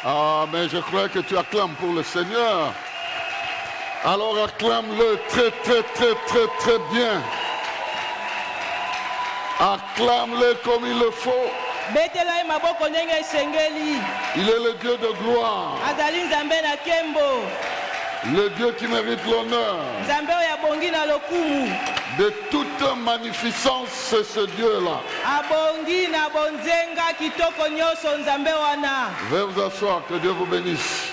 Ah, mais je crois que tu acclames pour le Seigneur. Alors acclame-le très, très, très, très, très bien. Acclame-le comme il le faut. Il est le Dieu de gloire. Le Dieu qui mérite l'honneur. De toute magnificence, c'est ce Dieu-là. Veuillez vous asseoir, que Dieu vous bénisse.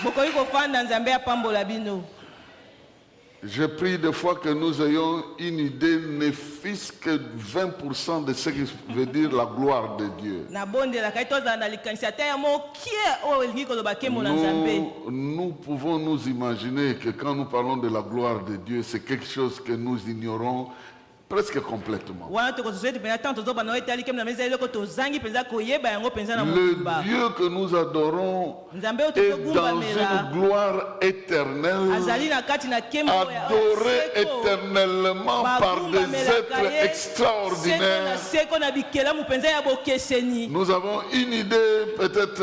Je prie des fois que nous ayons une idée, ne fût-ce que 20% de ce que veut dire la gloire de Dieu. Nous pouvons nous imaginer que quand nous parlons de la gloire de Dieu, c'est quelque chose que nous ignorons presque complètement. Le Dieu que nous adorons est dans une gloire éternelle, adoré éternellement par des êtres extraordinaires. Nous avons une idée, peut-être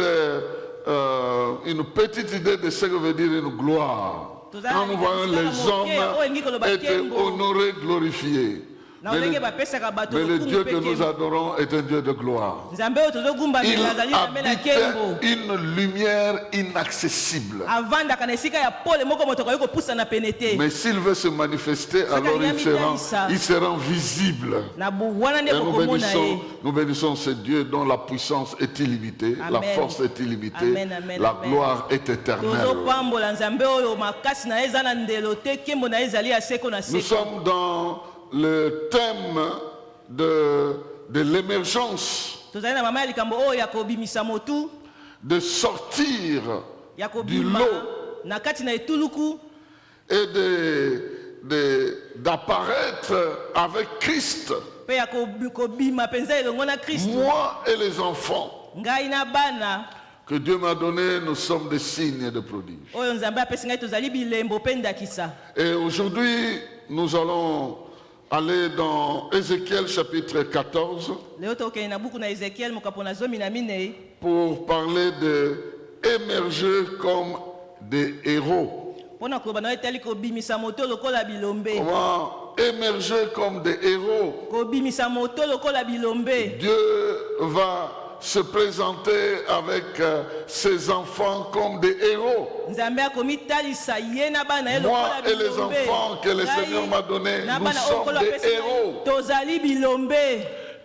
une petite idée de ce que veut dire une gloire. Quand nous voyons les hommes être honorés, glorifiés. Mais le Dieu que nous adorons est un Dieu de gloire. Il habite une lumière inaccessible. Mais s'il veut se manifester, alors il sera visible. Nous bénissons ce Dieu dont la puissance est illimitée, la force est illimitée, la gloire est éternelle. Nous sommes dans le thème de l'émergence, de sortir du lot et d'apparaître avec Christ. Moi et les enfants que Dieu m'a donné, nous sommes des signes et de prodiges. Et aujourd'hui, nous allons aller dans Ézéchiel chapitre 14 pour parler d'émerger comme des héros. Comment émerger comme des héros? Dieu va se présenter avec ses enfants comme des héros. Moi et les enfants que le Seigneur m'a donnés, nous sommes des héros.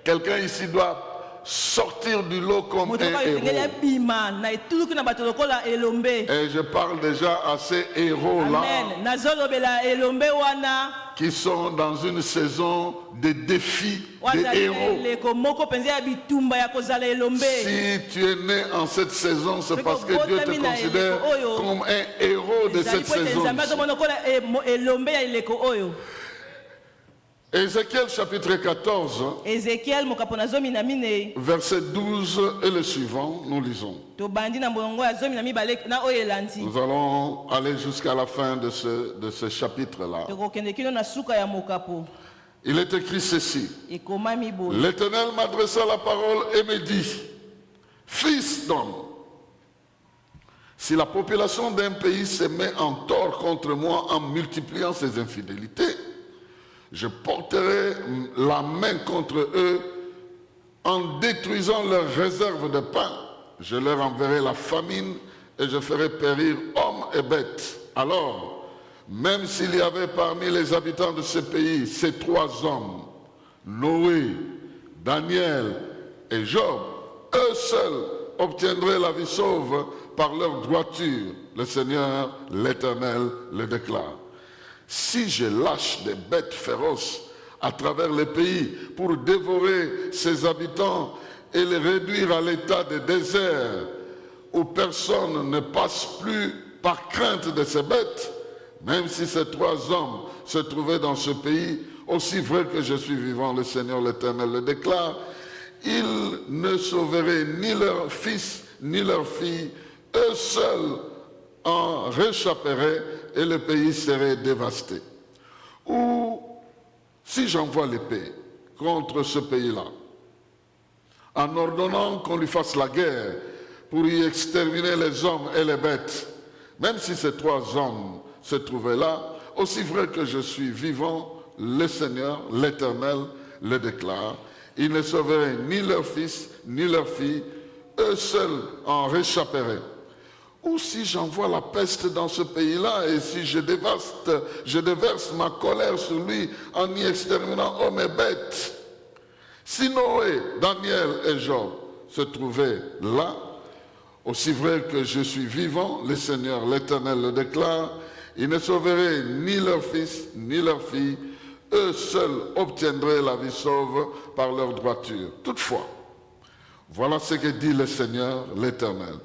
Quelqu'un ici doit sortir du lot comme un héros. Et je parle déjà à ces héros-là qui sont dans une saison de défis des héros. Si tu es né en cette saison, c'est parce que Dieu te considère comme un héros de cette saison. Ézéchiel chapitre 14, verset 12 et le suivant, nous lisons. Nous allons aller jusqu'à la fin de ce chapitre-là. Il est écrit ceci. L'Éternel m'adressa la parole et me dit, fils d'homme, si la population d'un pays se met en tort contre moi en multipliant ses infidélités, je porterai la main contre eux en détruisant leurs réserves de pain. Je leur enverrai la famine et je ferai périr hommes et bêtes. Alors, même s'il y avait parmi les habitants de ce pays ces trois hommes, Noé, Daniel et Job, eux seuls obtiendraient la vie sauve par leur droiture. Le Seigneur, l'Éternel, le déclare. Si je lâche des bêtes féroces à travers les pays pour dévorer ses habitants et les réduire à l'état de désert où personne ne passe plus par crainte de ces bêtes, même si ces trois hommes se trouvaient dans ce pays, aussi vrai que je suis vivant, le Seigneur l'Éternel le déclare, ils ne sauveraient ni leurs fils ni leurs filles, eux seuls en réchapperaient et le pays serait dévasté. Ou si j'envoie l'épée contre ce pays-là, en ordonnant qu'on lui fasse la guerre, pour y exterminer les hommes et les bêtes. Même si ces 3 hommes se trouvaient là, aussi vrai que je suis vivant, le Seigneur, l'Éternel, le déclare, ils ne sauveraient ni leur fils, ni leur fille, eux seuls en réchapperaient. Ou si j'envoie la peste dans ce pays-là, et si je déverse ma colère sur lui en y exterminant hommes et bêtes. Si Noé, Daniel et Job se trouvaient là, aussi vrai que je suis vivant, le Seigneur, l'Éternel le déclare, ils ne sauveraient ni leur fils, ni leur fille, eux seuls obtiendraient la vie sauve par leur droiture. Toutefois, voilà ce que dit le Seigneur, l'Éternel.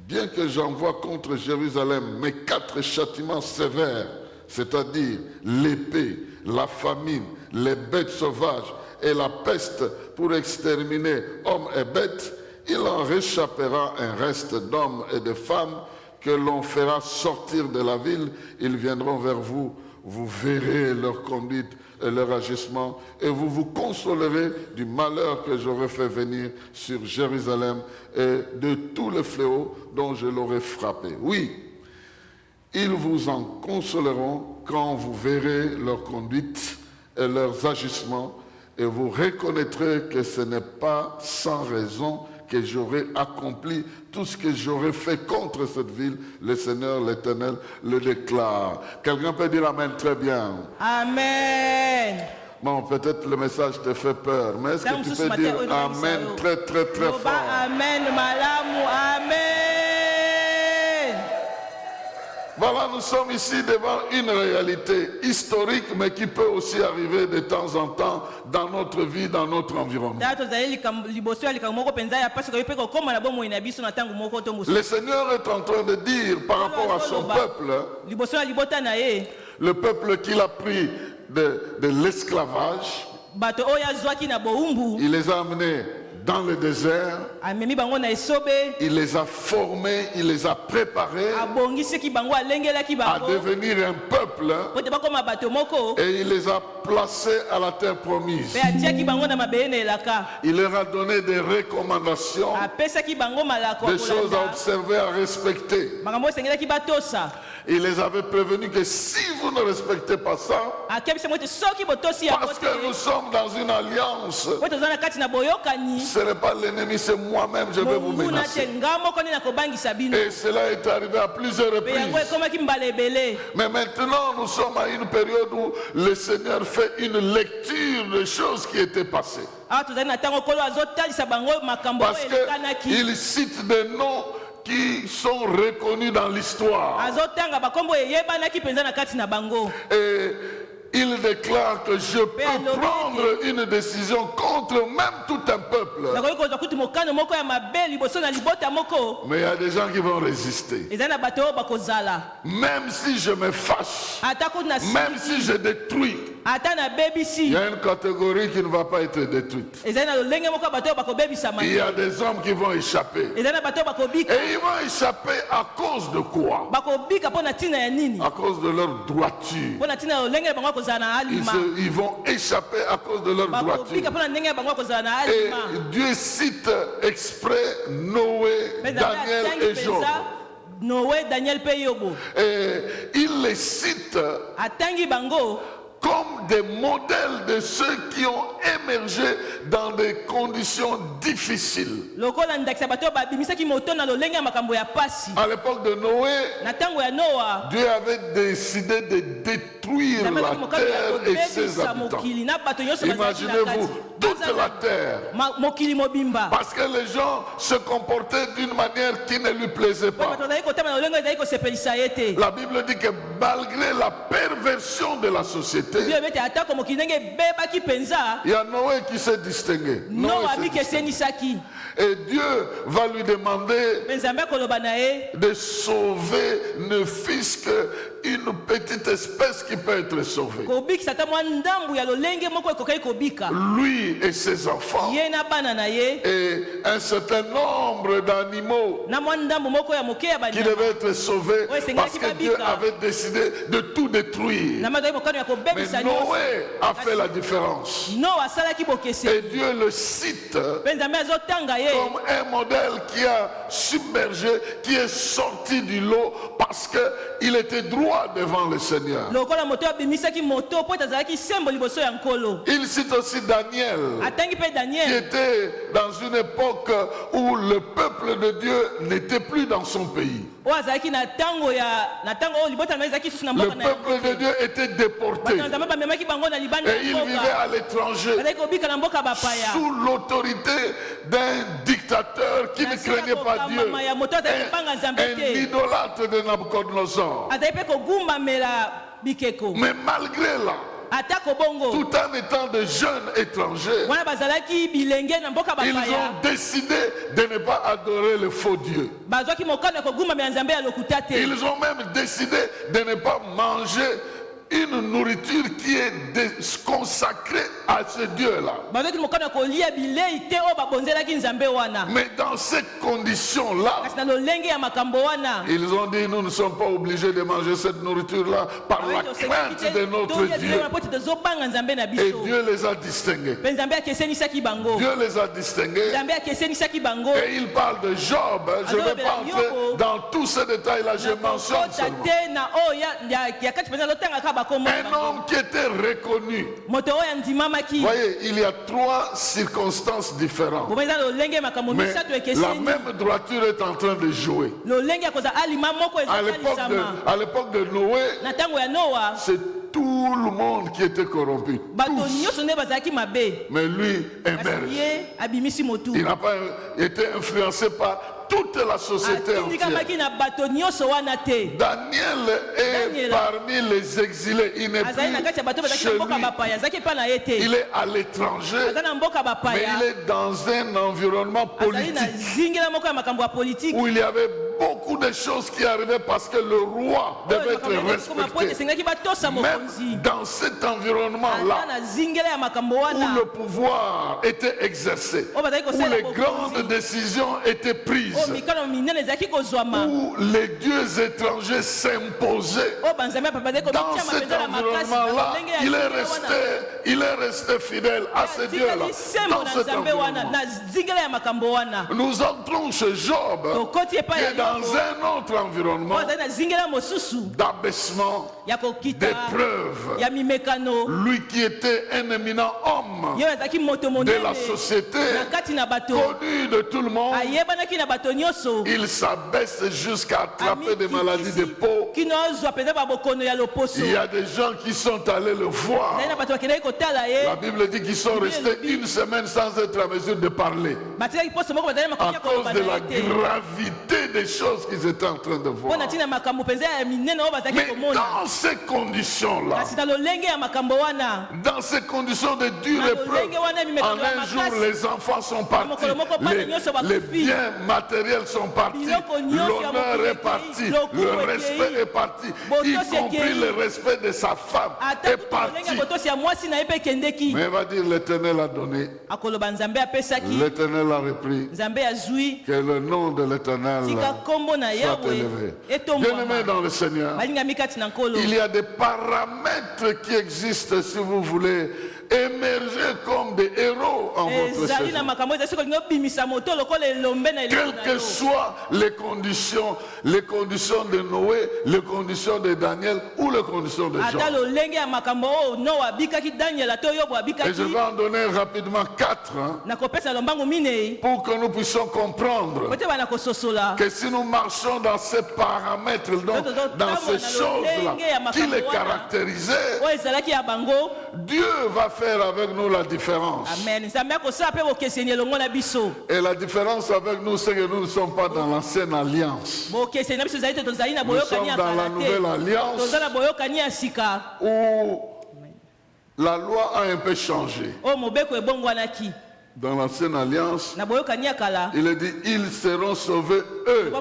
Bien que j'envoie contre Jérusalem mes 4 châtiments sévères, c'est-à-dire l'épée, la famine, les bêtes sauvages et la peste pour exterminer hommes et bêtes, il en réchappera un reste d'hommes et de femmes que l'on fera sortir de la ville. Ils viendront vers vous, vous verrez leur conduite et leur agissement, et vous vous consolerez du malheur que j'aurai fait venir sur Jérusalem et de tous les fléaux dont je l'aurai frappé. Oui, ils vous en consoleront quand vous verrez leur conduite et leurs agissements, et vous reconnaîtrez que ce n'est pas sans raison que j'aurai accompli tout ce que j'aurais fait contre cette ville. Le Seigneur, l'Éternel, le déclare. Quelqu'un peut dire Amen très bien. Amen. Bon, peut-être le message te fait peur, mais est-ce que tu peux dire Amen très très très fort? Amen, malamu, Amen. Voilà, nous sommes ici devant une réalité historique, mais qui peut aussi arriver de temps en temps dans notre vie, dans notre environnement. Le Seigneur est en train de dire par rapport à son peuple, le peuple qu'il a pris de l'esclavage, il les a amenés dans le désert, il les a formés, il les a préparés à devenir un peuple, et il les a placés à la terre promise. Il leur a donné des recommandations, des choses à observer, à respecter. Il les avait prévenus que si vous ne respectez pas ça, parce que nous sommes dans une alliance, ce n'est pas l'ennemi, c'est moi-même, je vais vous menacer. Et cela est arrivé à plusieurs reprises. Mais maintenant, nous sommes à une période où le Seigneur fait une lecture des choses qui étaient passées. Parce qu'il cite des noms qui sont reconnus dans l'histoire. Et il déclare que je peux prendre une décision contre même tout un peuple. Mais il y a des gens qui vont résister. Même si je me fâche, même si je détruis, il y a une catégorie qui ne va pas être détruite. Il y a des hommes qui vont échapper. Et ils vont échapper à cause de quoi? À cause de leur droiture. Ils vont échapper à cause de leur droiture. Et Dieu cite exprès Noé, Daniel et Job. Et il les cite comme des modèles de ceux qui ont émergé dans des conditions difficiles. À l'époque de Noé, Dieu avait décidé de détruire la terre et ses habitants. Imaginez-vous toute la terre. Parce que les gens se comportaient d'une manière qui ne lui plaisait pas. La Bible dit que malgré la perversion de la société, il y a Noé qui s'est distingué. Et Dieu va lui demander de sauver ne fût-ce que une petite espèce qui peut être sauvée. Lui et ses enfants. Et un certain nombre d'animaux qui devaient être sauvés parce que Dieu avait décidé de tout détruire. Mais Noé a fait la différence. Et Dieu le cite comme un modèle qui a submergé, qui est sorti du lot parce qu'il était droit devant le Seigneur. Il cite aussi Daniel, qui était dans une époque où le peuple de Dieu n'était plus dans son pays. Le peuple de Dieu était déporté. Et il vivait à l'étranger sous l'autorité d'un dictateur qui ne craignait pas Dieu, un idolâtre de Nabucodonosor. Mais malgré là, tout en étant de jeunes étrangers, ils ont décidé de ne pas adorer le faux Dieu. Ils ont même décidé de ne pas manger une nourriture qui est consacrée à ce Dieu-là. Mais dans ces conditions-là, ils ont dit, nous ne sommes pas obligés de manger cette nourriture-là par la crainte de notre Dieu. Et Dieu les a distingués. Dieu les a distingués. Et il parle de Job. Je ne vais pas entrer dans tous ces détails-là, je mentionne seulement. Un homme qui était reconnu. Voyez, il y a 3 circonstances différentes. Mais la même droiture est en train de jouer. À l'époque de Noé, c'est tout le monde qui était corrompu. Tous. Mais lui émerge. Il n'a pas été influencé par toute la société entière. Daniel est parmi les exilés. Il n'est plus chez lui. Il est à l'étranger. Mais il est dans un environnement politique où il y avait beaucoup de choses qui arrivaient parce que le roi devait être respecté. Même dans cet environnement-là, où le pouvoir était exercé, où les grandes décisions étaient prises, où les dieux étrangers s'imposaient, dans cet environnement-là, il est resté fidèle à ce Dieu-là. Dans cet environnement, nous entrons chez Job, qui est dans un autre environnement d'abaissement, d'épreuve. Lui qui était un éminent homme de la société, connu de tout le monde, il s'abaisse jusqu'à attraper des maladies de peau. Il y a des gens qui sont allés le voir. La Bible dit qu'ils sont restés une semaine sans être en mesure de parler à cause de la gravité des choses qu'ils étaient en train de voir. Mais dans ces conditions-là, dans ces conditions de dure épreuve, en un jour les enfants sont partis, les biens matériels sont partis, l'honneur est parti, le respect est parti, y compris le respect de sa femme est parti. Mais il va dire, l'Éternel a donné, l'Éternel a repris, que le nom de l'Éternel soit élevé. Bien-aimés dans le Seigneur, il y a des paramètres qui existent si vous voulez émerger comme des héros en votre saison. Quelles que soient les conditions de Noé, les conditions de Daniel ou les conditions de Jean. Et je vais en donner rapidement 4 pour que nous puissions comprendre que si nous marchons dans ces paramètres, dans ces choses-là qui les caractérisaient, Dieu va faire avec nous la différence. Amen. Et la différence avec nous, c'est que nous ne sommes pas dans l'ancienne alliance. Nous sommes dans la nouvelle alliance où la loi a un peu changé. Dans l'ancienne alliance, il est dit, ils seront sauvés eux,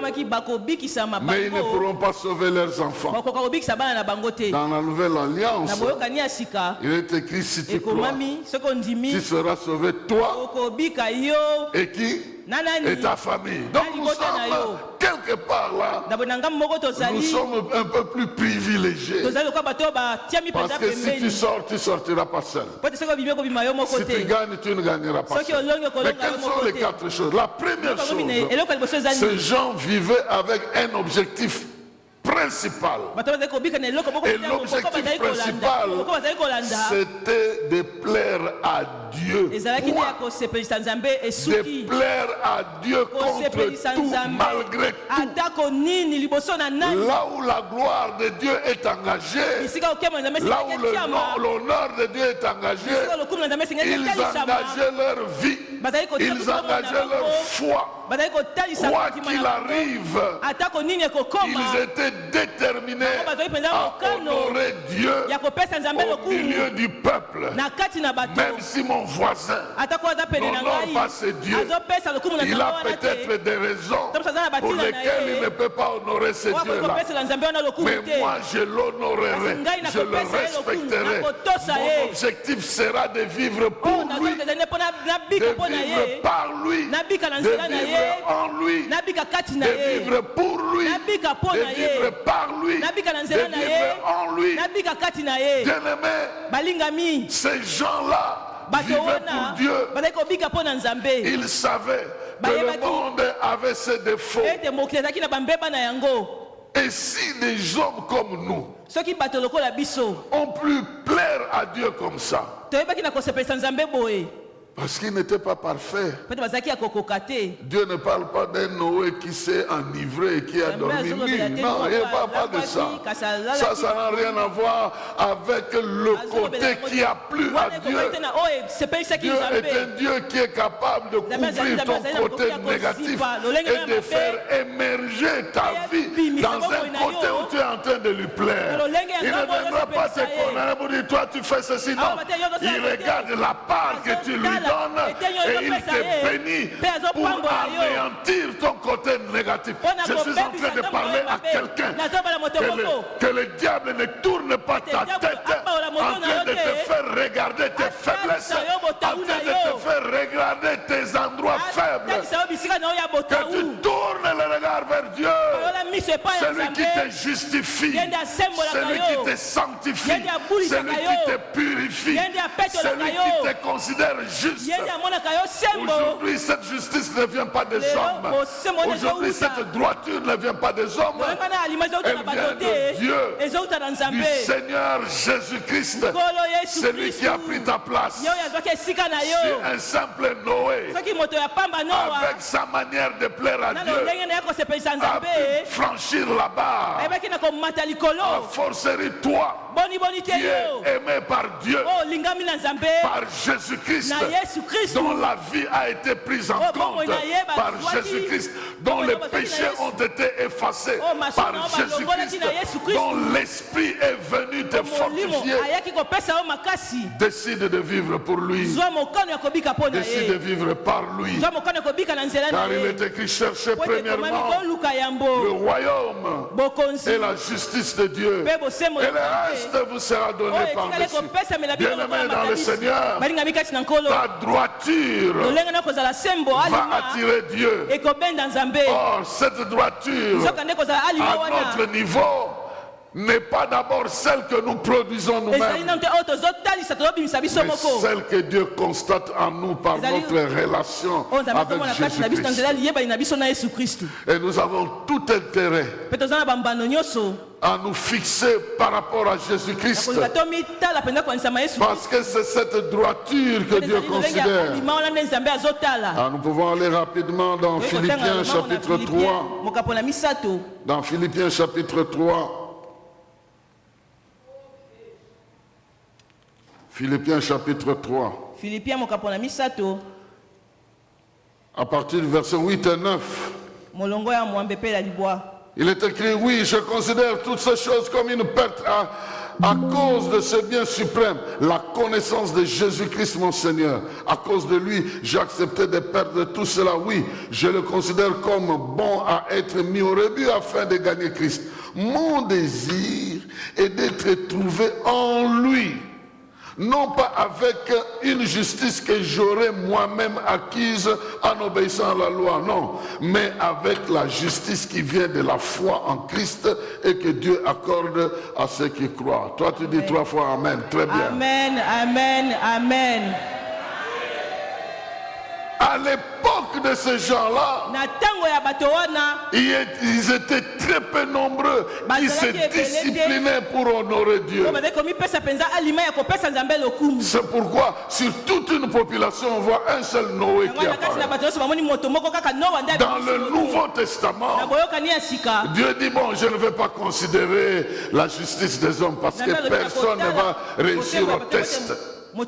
mais ils ne pourront pas sauver leurs enfants. Dans la nouvelle alliance, il est écrit, si tu crois, tu seras sauvé toi et qui? Et ta famille. Donc nous sommes quelque part là, nous sommes un peu plus privilégiés. Parce que si tu sors, tu ne sortiras pas seul. Si tu gagnes, tu ne gagneras pas seul. Mais quelles sont les 4 choses? La première chose, ces gens vivaient avec un objectif principal. Et l'objectif principal, c'était de plaire à Dieu. De plaire à Dieu contre tout, malgré tout. Là où la gloire de Dieu est engagée, là où l'honneur de Dieu est engagé, ils engageaient leur vie, ils engageaient leur foi. Quoi qu'il arrive, ils étaient déterminés à honorer Dieu au milieu du peuple. Même si mon voisin n'honore pas ce Dieu, il a peut-être des raisons pour lesquelles il ne peut pas honorer ce Dieu-là. Mais moi, je l'honorerai, je le respecterai. Mon objectif sera de vivre pour lui, de vivre par lui, de vivre en lui, de vivre pour lui, de vivre par lui, de vivre en lui. Bien-aimés, ces gens-là vivaient pour Dieu. Ils savaient que le monde avait ses défauts. Et si des hommes comme nous ont pu plaire à Dieu comme ça, parce qu'il n'était pas parfait. Dieu ne parle pas d'un Noé qui s'est enivré et qui a dormi nu. Non, il ne parle pas de ça. Ça n'a rien à voir avec le côté qui a plu à Dieu. Dieu est un Dieu qui est capable de couvrir ton côté négatif et de faire émerger ta vie dans un côté où tu es en train de lui plaire. Il ne viendra pas te condamner pour dire, toi tu fais ceci. Non, il regarde la part que tu lui donnes et il te bénit pour anéantir ton côté négatif. Je suis en train de parler à quelqu'un que le diable ne tourne pas ta tête en train de te faire regarder tes faiblesses, en train de te faire regarder tes endroits faibles, que tu tournes le regard vers Dieu, celui qui te justifie, celui qui te sanctifie, celui qui te purifie, celui qui te considère juste. Aujourd'hui, cette justice ne vient pas des hommes. Aujourd'hui, cette droiture ne vient pas des hommes. Elle vient de Dieu, du Seigneur Jésus-Christ, celui qui a pris ta place. C'est un simple Noé, avec sa manière de plaire à Dieu, a pu franchir la barre. A forcerie toi, qui est aimé par Dieu, par Jésus-Christ, dont la vie a été prise en compte par Jésus-Christ, dont les péchés ont été effacés par Jésus-Christ, dont l'Esprit est venu te fortifier. Décide de vivre pour lui. Décide de vivre par lui. Car il est écrit, cherchez premièrement le royaume et la justice de Dieu, et le reste vous sera donné par-dessus. Bien-aimé dans le Seigneur, ta droiture va attirer Dieu. Or, cette droiture, à notre niveau, n'est pas d'abord celle que nous produisons nous-mêmes, mais celle que Dieu constate en nous par notre relation avec Jésus-Christ. Et nous avons tout intérêt à nous fixer par rapport à Jésus-Christ, parce que c'est cette droiture que Dieu considère. Alors nous pouvons aller rapidement dans Philippiens chapitre 3. Dans Philippiens chapitre 3. Philippiens chapitre 3. À partir du verset 8 et 9. Il est écrit, oui, je considère toutes ces choses comme une perte à cause de ce bien suprême, la connaissance de Jésus-Christ mon Seigneur. À cause de lui, j'ai accepté de perdre tout cela. Oui, je le considère comme bon à être mis au rebut afin de gagner Christ. Mon désir est d'être trouvé en lui. Non pas avec une justice que j'aurais moi-même acquise en obéissant à la loi, non, mais avec la justice qui vient de la foi en Christ et que Dieu accorde à ceux qui croient. Toi, tu dis 3 fois Amen. Très bien. Amen, amen, amen. À l'époque de ces gens-là, ils étaient très peu nombreux qui se disciplinaient pour honorer Dieu. C'est pourquoi sur toute une population, on voit un seul Noé qui apparaît. Dans le Nouveau Testament, Dieu dit, bon, je ne vais pas considérer la justice des hommes parce que personne ne va réussir au test. Mais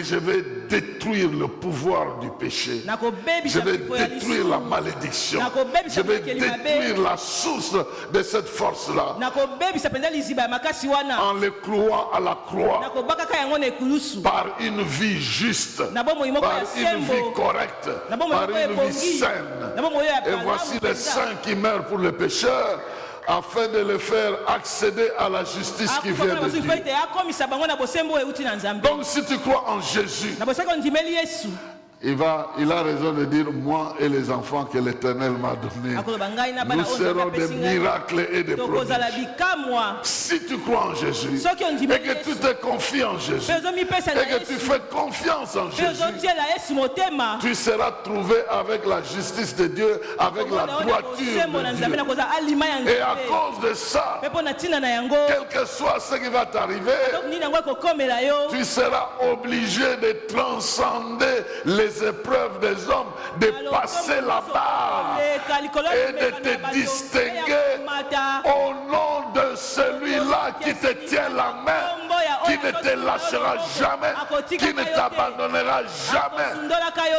je vais détruire le pouvoir du péché. Je vais détruire la malédiction. Je vais détruire la source de cette force-là. En les clouant à la croix. Par une vie juste. Par une vie correcte. Par une vie saine. Et voici les saints qui meurent pour les pécheurs, afin de les faire accéder à la justice qui vient de Dieu. Donc si tu crois en Jésus, il a raison de dire, moi et les enfants que l'Éternel m'a donnés, nous serons des miracles et des prodiges. Si tu crois en Jésus, et que tu te confies en Jésus, et que tu fais confiance en Jésus, tu seras trouvé avec la justice de Dieu, avec la droiture de Dieu. Et à cause de ça, quel que soit ce qui va t'arriver, tu seras obligé de transcender les épreuves des hommes, de passer la barre et de te distinguer au nom de celui-là qui te tient la main, qui ne te lâchera jamais, qui ne t'abandonnera jamais,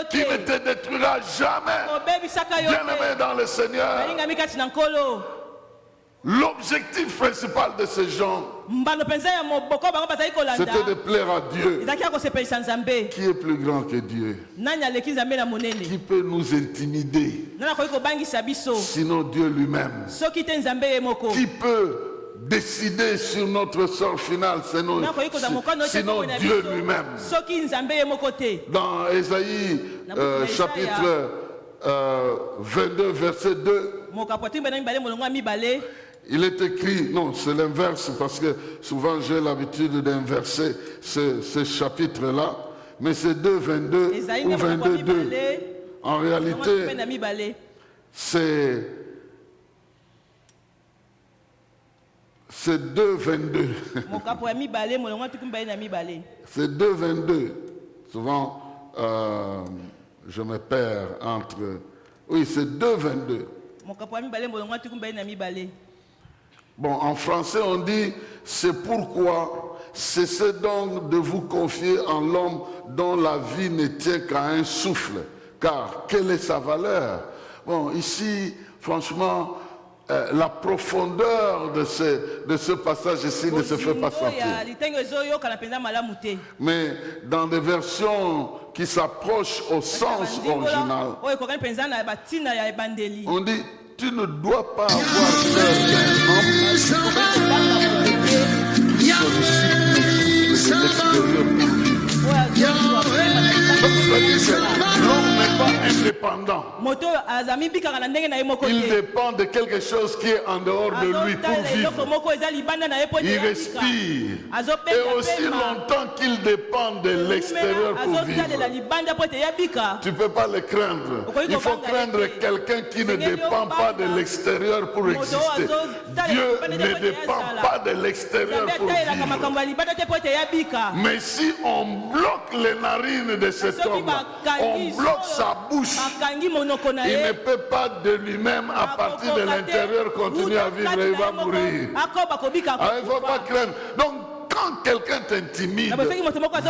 qui ne te détruira jamais. Bien-aimé dans le Seigneur, l'objectif principal de ces gens, c'était de plaire à Dieu. Qui est plus grand que Dieu? Qui peut nous intimider? Sinon Dieu lui-même. Qui peut décider sur notre sort final, sinon Dieu lui-même? Dans Ésaïe chapitre 22 verset 2, il est écrit, non, c'est l'inverse, parce que souvent j'ai l'habitude d'inverser ce chapitre-là, mais c'est 2.22 ou 22.2. En réalité, c'est 2.22. C'est 2.22. Souvent, je me perds entre... Oui, c'est 2.22. Bon, en français, on dit, c'est pourquoi cessez donc de vous confier en l'homme dont la vie ne tient qu'à un souffle. Car quelle est sa valeur? Bon, ici, franchement, la profondeur de ce passage ici ne se fait pas sentir. Mais dans des versions qui s'approchent au sens original, on dit, tu ne dois pas avoir peur d'un homme qui sollicite le souffle de l'extérieur pour vivre. Donc c'est-à-dire que l'homme n'est pas indépendant. Il dépend de quelque chose qui est en dehors de lui pour vivre. Il respire. Et aussi longtemps qu'il dépend de l'extérieur pour vivre. Tu ne peux pas le craindre. Il faut craindre quelqu'un qui ne dépend pas de l'extérieur pour exister. Dieu ne dépend pas de l'extérieur pour vivre. Mais si on bloque les narines de cet homme-là, on bloque sa bouche, il ne peut pas de lui-même à partir de l'intérieur continuer à vivre et il va mourir. Alors, il ne faut pas craindre. Donc quand quelqu'un t'intimide,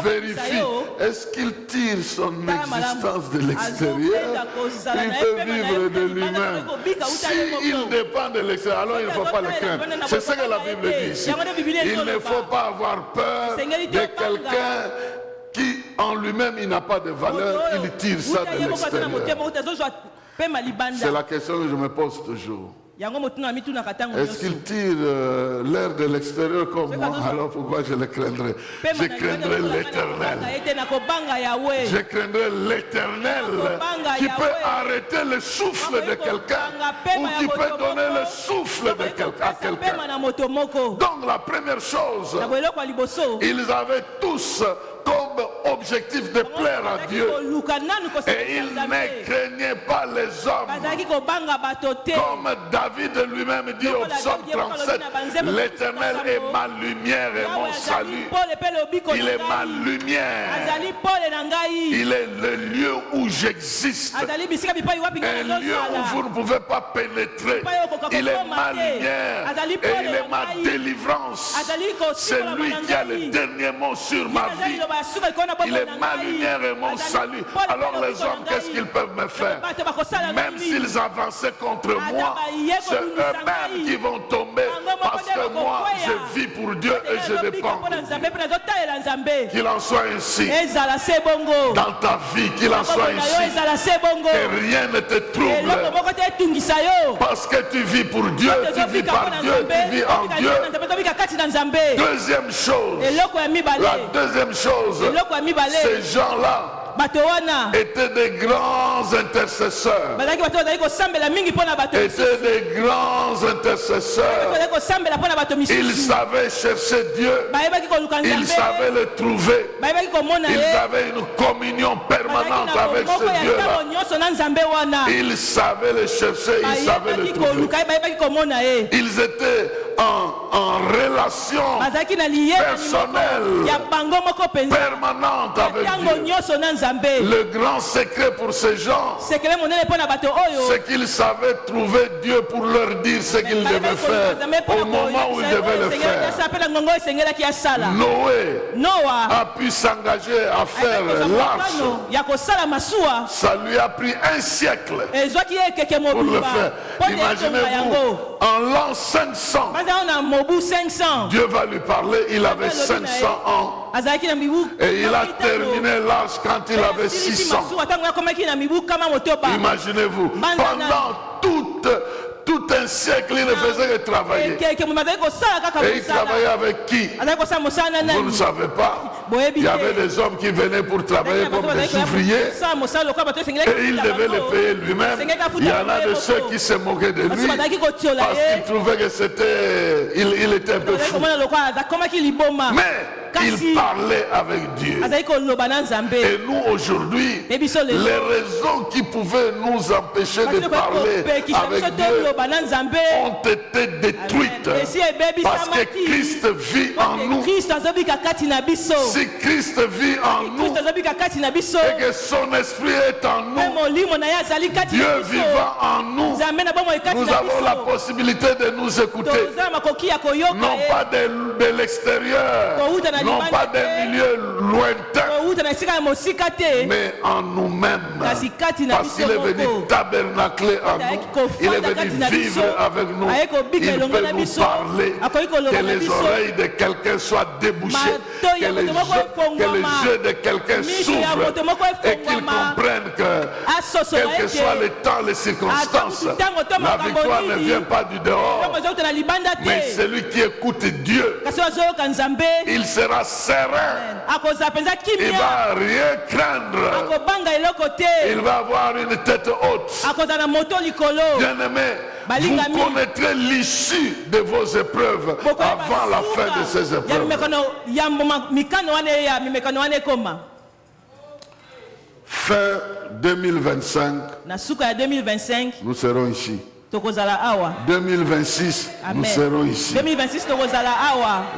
vérifie, est-ce qu'il tire son existence de l'extérieur? Il peut vivre de lui-même. S'il dépend de l'extérieur, alors il ne faut pas le craindre. C'est ce que la Bible dit ici. Il ne faut pas avoir peur de quelqu'un qui en lui-même il n'a pas de valeur, il tire ça de l'extérieur. C'est la question que je me pose toujours. Est-ce qu'il tire l'air de l'extérieur comme moi? Alors pourquoi je le craindrais? Je craindrais l'Éternel. Je craindrais l'Éternel qui peut arrêter le souffle de quelqu'un ou qui peut donner le souffle à quelqu'un. Donc la première chose, ils avaient tous comme objectif de plaire à Dieu. Et ils ne craignaient pas les hommes. Comme David lui-même dit au psaume 37, l'Éternel est ma lumière et mon salut. Il est ma lumière. Il est le lieu où j'existe. Un lieu où vous ne pouvez pas pénétrer. Il est ma lumière et il est ma délivrance. C'est lui qui a le dernier mot sur ma vie. Il est ma lumière et mon salut. Alors les hommes, qu'est-ce qu'ils peuvent me faire? Même s'ils avançaient contre moi, c'est eux-mêmes qui vont tomber. Parce que moi, je vis pour Dieu et je dépends de Dieu. Qu'il en soit ainsi. Dans ta vie, qu'il en soit ainsi. Que rien ne te trouble. Parce que tu vis pour Dieu, tu vis par Dieu, tu vis en Dieu. Deuxième chose, la deuxième chose, ces gens-là étaient des grands intercesseurs. Étaient des grands intercesseurs. Ils savaient chercher Dieu. Ils savaient le trouver. Ils avaient une communion permanente avec ce Dieu-là. Ils savaient le chercher. Ils savaient le trouver. Ils étaient en relation personnelle, permanente avec Dieu. Le grand secret pour ces gens, c'est qu'ils savaient trouver Dieu pour leur dire ce qu'ils devaient faire au moment où ils devaient le faire. Noé a pu s'engager à faire l'arche. Ça lui a pris un siècle pour le faire. Imaginez-vous, en l'an 500, Dieu va lui parler, il avait 500 ans. Et il a terminé l'arche quand il avait 600. Imaginez-vous, pendant tout un siècle, il ne faisait que travailler. Et il travaillait avec qui? Vous ne savez pas. Il y avait des hommes qui venaient pour travailler comme des ouvriers. Et il devait les payer lui-même. Il y en a de ceux qui se moquaient de lui parce qu'ils trouvaient que c'était... Il était un peu fou. Mais il parlait avec Dieu. Et nous aujourd'hui, les raisons qui pouvaient nous empêcher de parler avec Dieu ont été détruites parce que Christ vit en nous. Si Christ vit en nous et que son esprit est en nous, Dieu vivant en nous, nous avons la possibilité de nous écouter, non pas de l'extérieur, non pas des milieux lointains, mais en nous-mêmes, parce qu'il est venu tabernacler en nous, il est venu vivre avec nous, il peut nous parler, que les oreilles de quelqu'un soient débouchées, que les yeux de quelqu'un s'ouvrent et qu'il comprenne que quel que soit le temps, les circonstances, la victoire ne vient pas du dehors, mais celui qui écoute Dieu, il sera serein, il va rien craindre, il va avoir une tête haute. Bien aimé, vous connaîtrez l'issue de vos épreuves avant la fin de ces épreuves. Fin 2025, nous serons ici. 2026, nous serons ici.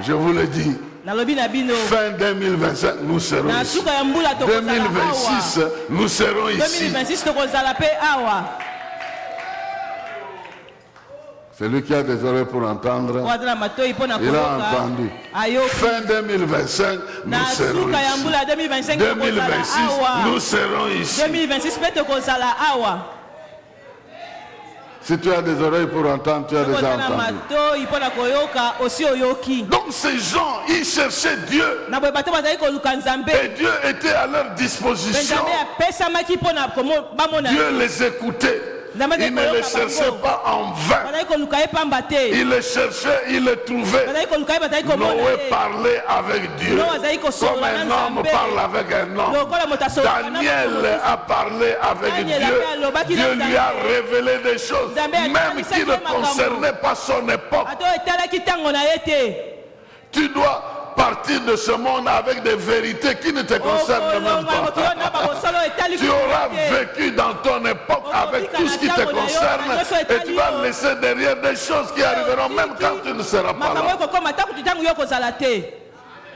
Je vous le dis. Fin 2025, nous serons ici. 2026, nous serons ici. Celui qui a des oreilles pour entendre, il a entendu. Fin 2025, nous serons ici. 2026, nous serons ici. Si tu as des oreilles pour entendre, tu as déjà entendu. Donc ces gens, ils cherchaient Dieu. Et Dieu était à leur disposition. Dieu les écoutait. Il ne les cherchait pas en vain. Il les cherchait, il les trouvait. Noé parlait avec Dieu comme un homme parle avec un homme. Daniel a parlé avec Dieu. Dieu lui a révélé des choses, même qui ne concernaient pas son époque. Tu dois partir de ce monde avec des vérités qui ne te concernent même pas. Tu auras vécu dans ton époque avec tout ce qui te concerne et tu vas laisser derrière des choses qui arriveront même quand tu ne seras pas là.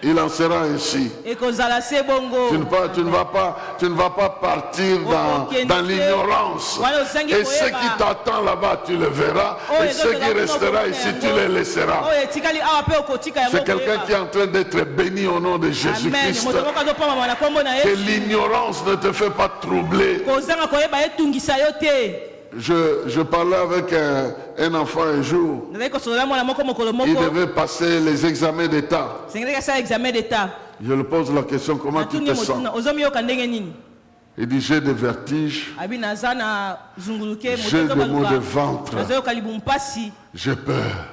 Il en sera ainsi. Tu ne vas pas partir dans l'ignorance. Et ce qui t'attend là-bas, tu le verras. Et ce qui restera ici, tu les laisseras. C'est quelqu'un qui est en train d'être béni au nom de Jésus-Christ. Que l'ignorance ne te fait pas troubler. Je parlais avec un enfant un jour. Il devait passer les examens d'État. Je lui pose la question, comment tu te sens? Il dit, j'ai des vertiges, j'ai des maux de ventre, j'ai peur.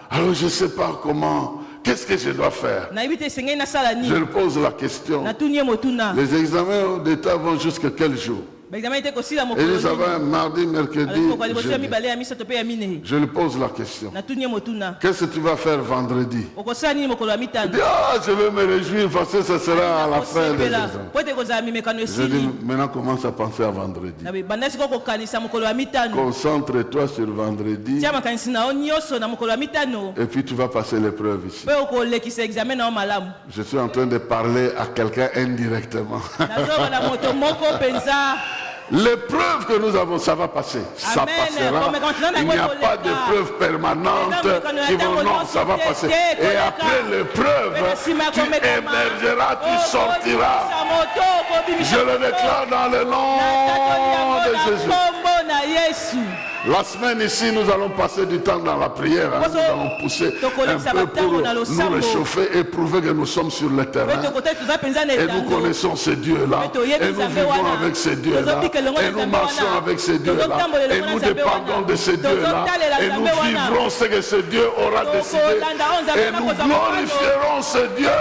Alors je ne sais pas comment, qu'est-ce que je dois faire? Je lui pose la question. Les examens d'État vont jusqu'à quel jour? Et nous avons un mardi, mercredi, jeudi. Je lui pose la question. Qu'est-ce que tu vas faire vendredi? Il dit, je vais me réjouir parce que ce sera à la fin des examens. Je dis, maintenant commence à penser à vendredi. Concentre-toi sur vendredi. Et puis tu vas passer l'épreuve ici. Je suis en train de parler à quelqu'un indirectement. L'épreuve que nous avons, ça va passer. Ça passera. Il n'y a pas d'épreuve permanente qui vont, non, ça va passer. Et après l'épreuve, tu émergeras, tu sortiras. Je le déclare dans le nom de Jésus. La semaine ici, nous allons passer du temps dans la prière. Nous allons pousser un peu pour nous réchauffer et prouver que nous sommes sur le terrain. Et nous connaissons ces dieux-là. Et nous vivons avec ces dieux-là. Et nous marchons avec ces dieux-là. Et nous dépendons de ces dieux-là. Et nous vivrons ce que ce Dieu aura décidé. Et nous glorifierons ce Dieu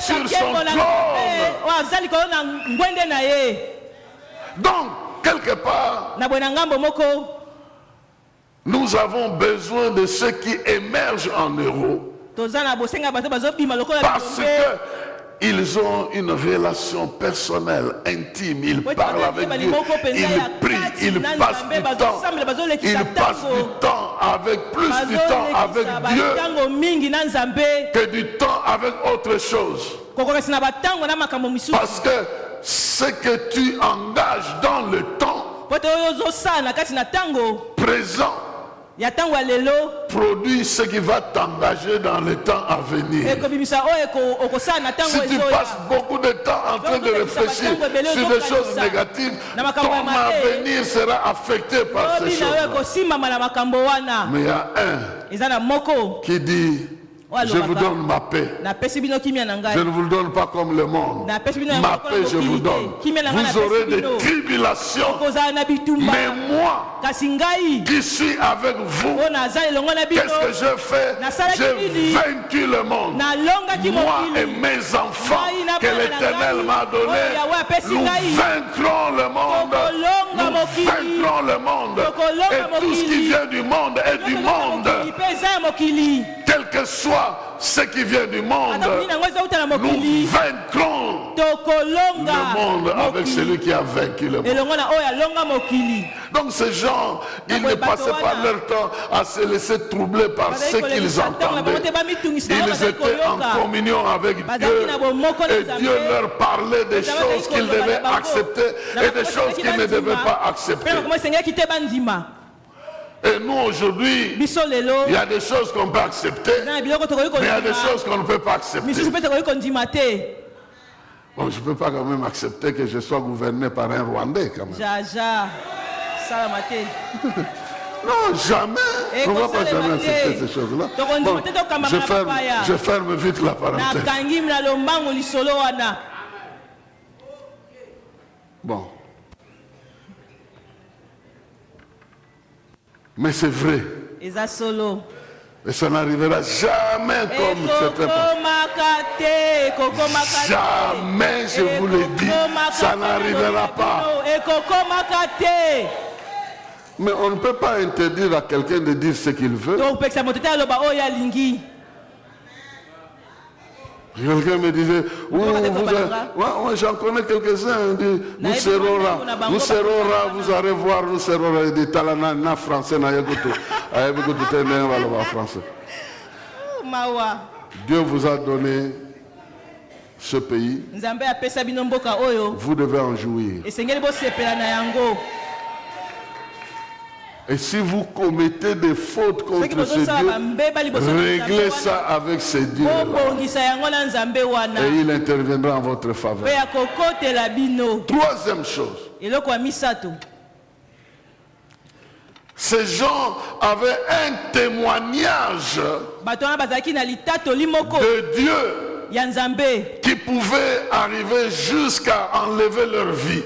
sur son trône. Donc, quelque part, nous avons besoin de ceux qui émergent en héros parce qu'ils ont une relation personnelle, intime, ils parlent avec Dieu, ils prient, ils passent du temps, avec plus du temps avec Dieu que du temps avec autre chose. Parce que ce que tu engages dans le temps présent produit ce qui va t'engager dans le temps à venir. Si tu passes beaucoup de temps en train de réfléchir sur des choses négatives, ton avenir sera affecté par ces choses-là. Mais il y a un qui dit, je vous donne ma paix. Je ne vous le donne pas comme le monde. Ma paix, je vous donne. Vous aurez des tribulations. Mais moi, qui suis avec vous, qu'est-ce que je fais? J'ai vaincu le monde. Moi et mes enfants que l'Éternel m'a donné, nous vaincrons le monde. Nous vaincrons le monde. Et tout ce qui vient du monde est du monde. Quel que soit ce qui vient du monde, nous vaincrons le monde avec celui qui a vaincu le monde. Donc ces gens, ils ne passaient pas leur temps à se laisser troubler par ce qu'ils entendaient. Ils étaient en communion avec Dieu et Dieu leur parlait des choses qu'ils devaient accepter et des choses qu'ils ne devaient pas accepter. Et nous aujourd'hui, il y a des choses qu'on peut accepter, mais il y a des choses qu'on ne peut pas accepter. Bon, je ne peux pas quand même accepter que je sois gouverné par un Rwandais quand même. Non, jamais. On ne va pas jamais accepter ces choses-là. Bon, je ferme vite la parenthèse. Bon. Mais c'est vrai. Et ça n'arrivera jamais comme c'était passé. Jamais, je vous le dis, ça n'arrivera pas. Mais on ne peut pas interdire à quelqu'un de dire ce qu'il veut. Quelqu'un me disait, moi j'en connais quelques-uns, nous serons là, vous allez voir, nous serons là, des talents français, français. Dieu vous a donné ce pays, vous devez en jouir. Et si vous commettez des fautes contre ce Dieu, réglez ça avec ce Dieu. Et il interviendra en votre faveur. Troisième chose. Ces gens avaient un témoignage de Dieu qui pouvait arriver jusqu'à enlever leur vie.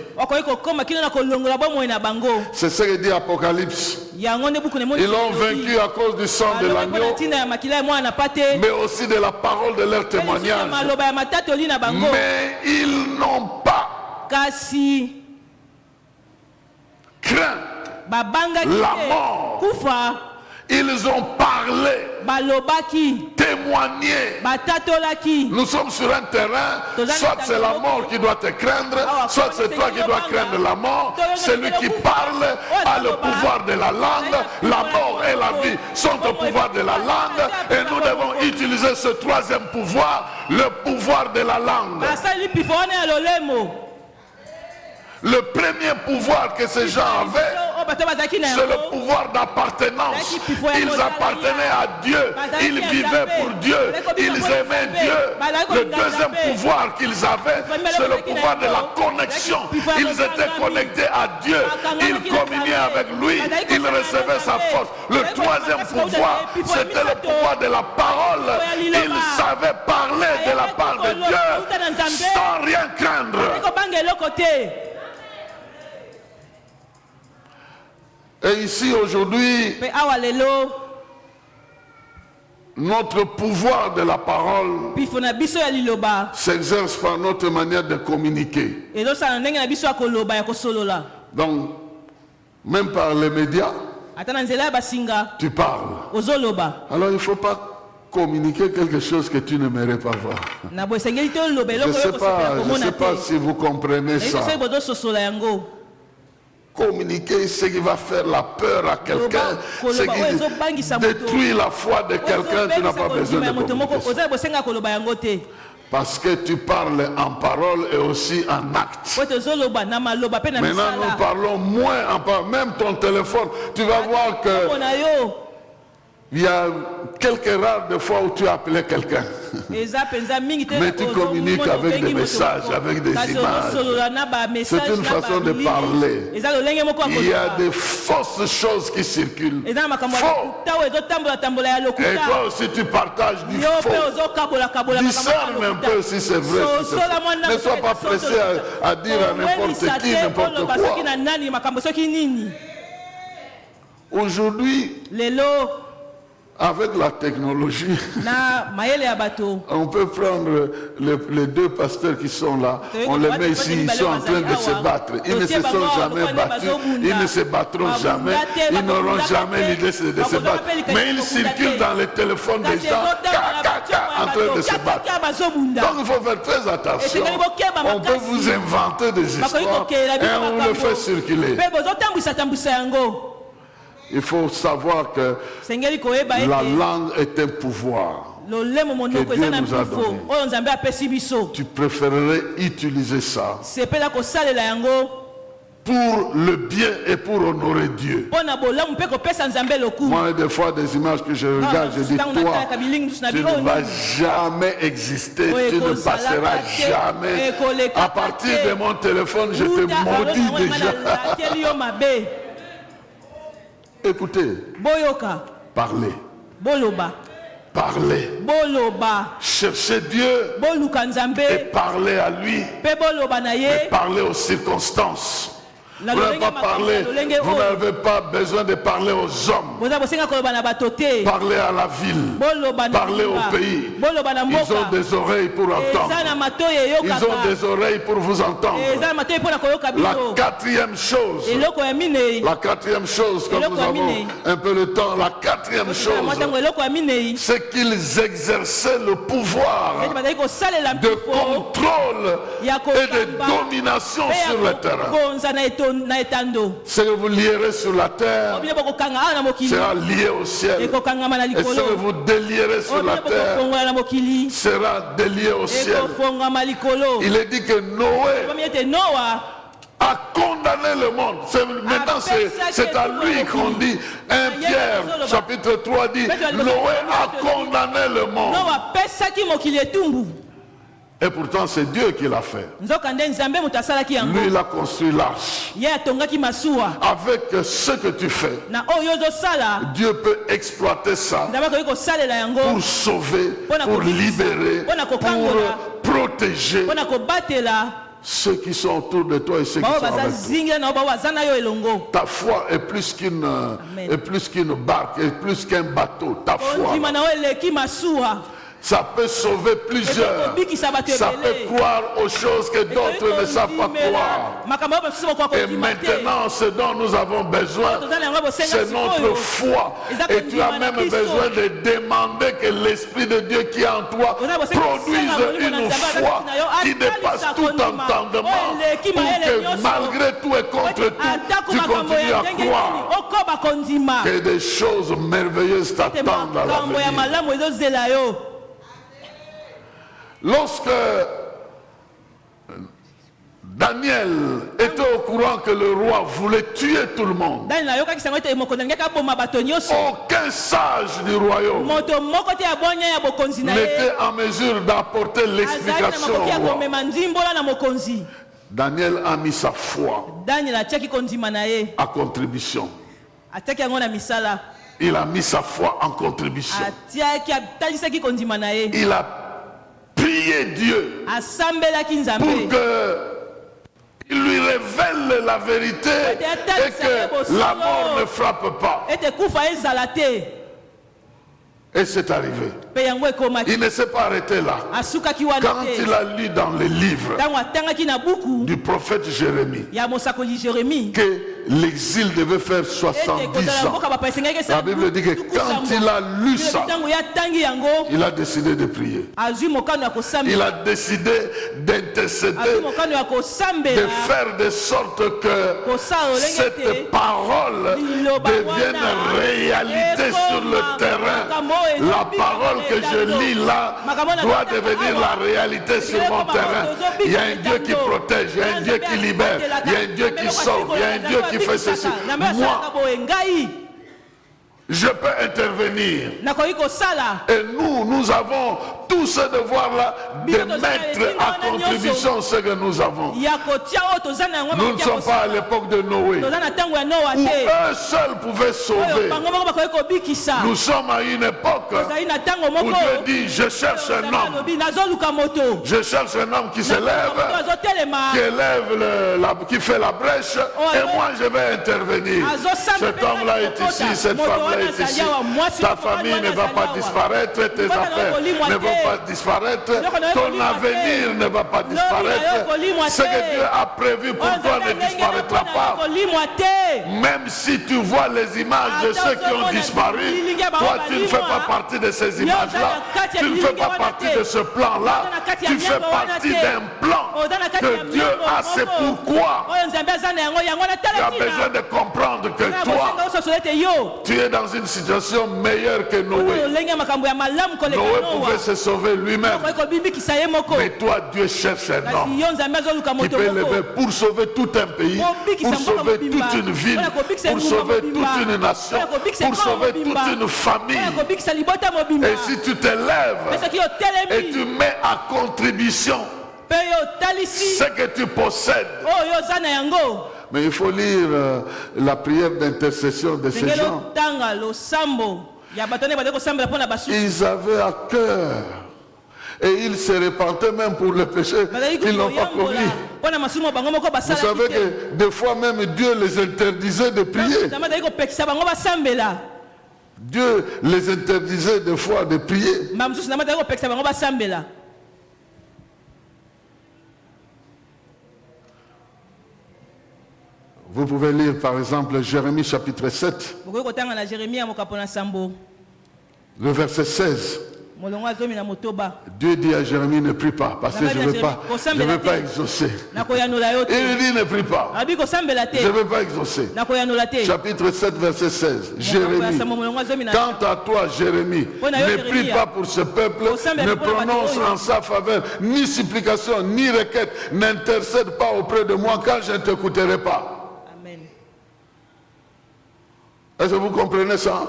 C'est ce que dit Apocalypse. Ils l'ont vaincu à cause du sang de l'agneau, mais aussi de la parole de leur témoignage. Mais ils n'ont pas craint la mort. Ils ont parlé, témoigné. Nous sommes sur un terrain, soit c'est la mort qui doit te craindre, soit c'est toi qui dois craindre la mort. Celui qui parle a le pouvoir de la langue. La mort et la vie sont au pouvoir de la langue. Et nous devons utiliser ce troisième pouvoir, le pouvoir de la langue. Le premier pouvoir que ces gens avaient, c'est le pouvoir d'appartenance. Ils appartenaient à Dieu, ils vivaient pour Dieu, ils aimaient Dieu. Le deuxième pouvoir qu'ils avaient, c'est le pouvoir de la connexion. Ils étaient connectés à Dieu, ils communiaient avec lui, ils recevaient sa force. Le troisième pouvoir, c'était le pouvoir de la parole. Ils savaient parler de la part de Dieu sans rien craindre. Et ici aujourd'hui, notre pouvoir de la parole s'exerce par notre manière de communiquer. Donc, même par les médias, tu parles. Alors il ne faut pas communiquer quelque chose que tu n'aimerais pas voir. Je ne sais pas si vous comprenez ça. Communiquer ce qui va faire la peur à quelqu'un, ce qui détruit la foi de quelqu'un, tu n'as pas besoin de communication. Parce que tu parles en parole et aussi en acte. Maintenant nous parlons moins en parole. Même ton téléphone, tu vas voir que il y a quelques rares de fois où tu as appelé quelqu'un. Mais tu communiques avec des messages, avec des images. C'est une façon de parler. Il y a des fausses choses qui circulent. Faux. Et toi aussi tu partages du faux. Discerne un peu si c'est vrai. Si c'est faux. Ne sois pas pressé à dire à n'importe qui, n'importe quoi. Aujourd'hui, avec la technologie, on peut prendre les deux pasteurs qui sont là, on les met ici, ils sont en train de se battre. Ils ne se sont jamais battus, ils ne se battront jamais, ils n'auront jamais l'idée de se battre. Mais ils circulent dans les téléphones des gens, en train de se battre. Donc il faut faire très attention. On peut vous inventer des histoires et on le fait circuler. Il faut savoir que la langue est un pouvoir que Dieu nous a donné. Tu préférerais utiliser ça pour le bien et pour honorer Dieu. Moi, des fois, des images que je regarde, je dis, toi, tu ne vas jamais exister, tu ne passeras jamais. À partir de mon téléphone, je te maudis déjà. Écoutez, parlez. Parlez. Cherchez Dieu et parlez à lui. Et parlez aux circonstances. Vous n'avez pas besoin de parler aux hommes. Parlez à la ville. Parlez au pays. Ils ont des oreilles pour entendre. Ils ont des oreilles pour vous entendre. La quatrième chose, comme nous avons un peu de temps, la quatrième chose, c'est qu'ils exerçaient le pouvoir de contrôle et de domination sur le terrain. Ce que vous lierez sur la terre sera lié au ciel. Et ce que vous délierez sur la terre sera délié au ciel. Il est dit que Noé a condamné le monde. Maintenant, c'est à lui qu'on dit. 1 Pierre, chapitre 3 dit, Noé a condamné le monde. Et pourtant, c'est Dieu qui l'a fait. Lui, il a construit l'arche. Avec ce que tu fais, Dieu peut exploiter ça pour sauver, pour libérer, pour protéger ceux qui sont autour de toi et ceux qui sont avec toi. Ta foi est plus qu'une barque, est plus qu'un bateau. Ta foi, ça peut sauver plusieurs. Ça peut croire aux choses que d'autres ne savent pas croire. Et maintenant, ce dont nous avons besoin, c'est notre foi. Et tu as même besoin de demander que l'Esprit de Dieu qui est en toi produise une foi qui dépasse tout entendement, pour que malgré tout et contre tout, tu continues à croire que des choses merveilleuses t'attendent à l'avenir. Lorsque Daniel était au courant que le roi voulait tuer tout le monde, aucun sage du royaume n'était en mesure d'apporter l'explication au roi. Daniel a mis sa foi à contribution. Il a mis sa foi en contribution. Il a prié Dieu pour qu'il lui révèle la vérité et que la mort ne frappe pas. Et c'est arrivé. Il ne s'est pas arrêté là. Quand il a lu dans les livres du prophète Jérémie que l'exil devait faire 70 ans, la Bible dit que quand il a lu ça, il a décidé de prier. Il a décidé d'intercéder, de faire de sorte que cette parole devienne réalité sur le terrain. La parole que je lis là doit devenir la réalité sur mon terrain. Il y a un Dieu qui protège, il y a un Dieu qui libère, il y a un Dieu qui sauve, il y a un Dieu qui fait ceci. Moi, je peux intervenir. Et nous avons tout ce devoir-là de mettre à contribution ce que nous avons. Nous ne sommes pas à l'époque de Noé, où eux seuls pouvaient sauver. Nous sommes à une époque où Dieu dit, je cherche un homme. Je cherche un homme qui s'élève, qui fait la brèche, et moi je vais intervenir. Cet homme-là est ici, cette femme-là est ici. Ta famille ne va pas disparaître, tes affaires ne vont pas disparaître, ton avenir ne va pas disparaître. Ce que Dieu a prévu pour toi ne disparaîtra pas. Même si tu vois les images de ceux qui ont disparu, toi tu ne fais pas partie de ces images-là, tu ne fais pas partie de ce plan-là, tu fais partie d'un plan que Dieu a. C'est pourquoi tu as besoin de comprendre que toi, Tu es dans une situation meilleure que Noé. Noé pouvait se sauver lui-même. Mais toi, Dieu cherche un homme qui peut lever pour sauver tout un pays, pour sauver toute une ville, pour sauver toute une nation, pour sauver toute une famille. Et si tu te lèves et tu mets à contribution ce que tu possèdes. Mais il faut lire la prière d'intercession de ces gens. Ils avaient à cœur. Et ils se repentaient même pour le péché qu'ils n'ont pas commis. Vous savez que des fois même Dieu les interdisait de prier. Dieu les interdisait des fois de prier. Vous pouvez lire par exemple Jérémie chapitre 7, le verset 16. Dieu dit à Jérémie, ne prie pas, parce que je ne veux pas exaucer. Il dit, ne prie pas, je ne veux pas exaucer. Chapitre 7, verset 16. Jérémie, quant à toi, Jérémie, ne prie pas pour ce peuple, ne prononce en sa faveur ni supplication, ni requête, n'intercède pas auprès de moi, car je ne t'écouterai pas. Amen. Est-ce que vous comprenez ça?